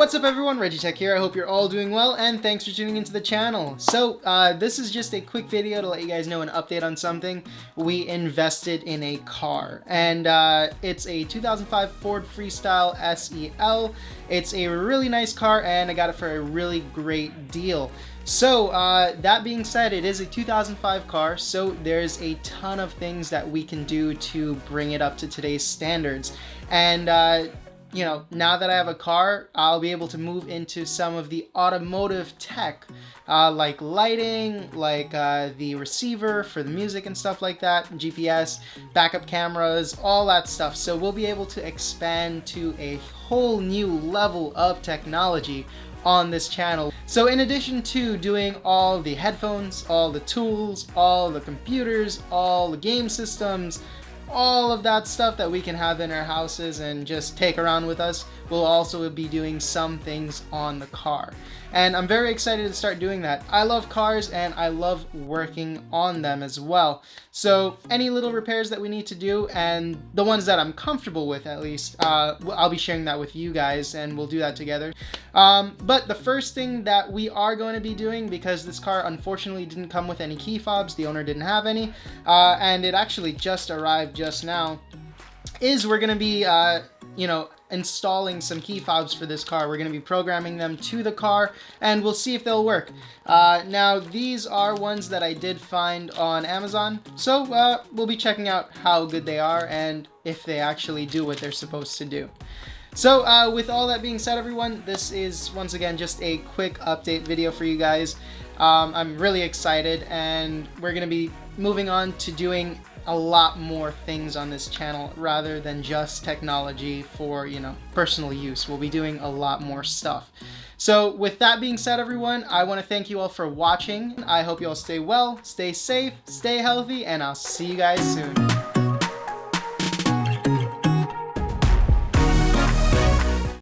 What's up everyone, ReggieTECH here. I hope you're all doing well and thanks for tuning into the channel. So this is just a quick video to let you guys know an update on something. We invested in a car and it's a 2005 Ford Freestyle SEL. It's a really nice car and I got it for a really great deal. So that being said, it is a 2005 car, so there's a ton of things that we can do to bring it up to today's standards. And you know, now that I have a car, I'll be able to move into some of the automotive tech, like lighting, like the receiver for the music and stuff like that, GPS, backup cameras, all that stuff. So we'll be able to expand to a whole new level of technology on this channel. So in addition to doing all the headphones, all the tools, all the computers, all the game systems, all of that stuff that we can have in our houses and just take around with us, we'll also be doing some things on the car. And I'm very excited to start doing that. I love cars and I love working on them as well. So any little repairs that we need to do, and the ones that I'm comfortable with at least, I'll be sharing that with you guys and we'll do that together. But the first thing that we are going to be doing, because this car unfortunately didn't come with any key fobs, the owner didn't have any, and it actually just arrived just now, is we're going to be installing some key fobs for this car. We're going to be programming them to the car and we'll see if they'll work. Now these are ones that I did find on Amazon, so we'll be checking out how good they are and if they actually do what they're supposed to do. So with all that being said, everyone, this is once again just a quick update video for you guys. I'm really excited and we're going to be moving on to doing a lot more things on this channel rather than just technology for, personal use. We'll be doing a lot more stuff. So with that being said, everyone, I want to thank you all for watching. I hope you all stay well, stay safe, stay healthy, and I'll see you guys soon.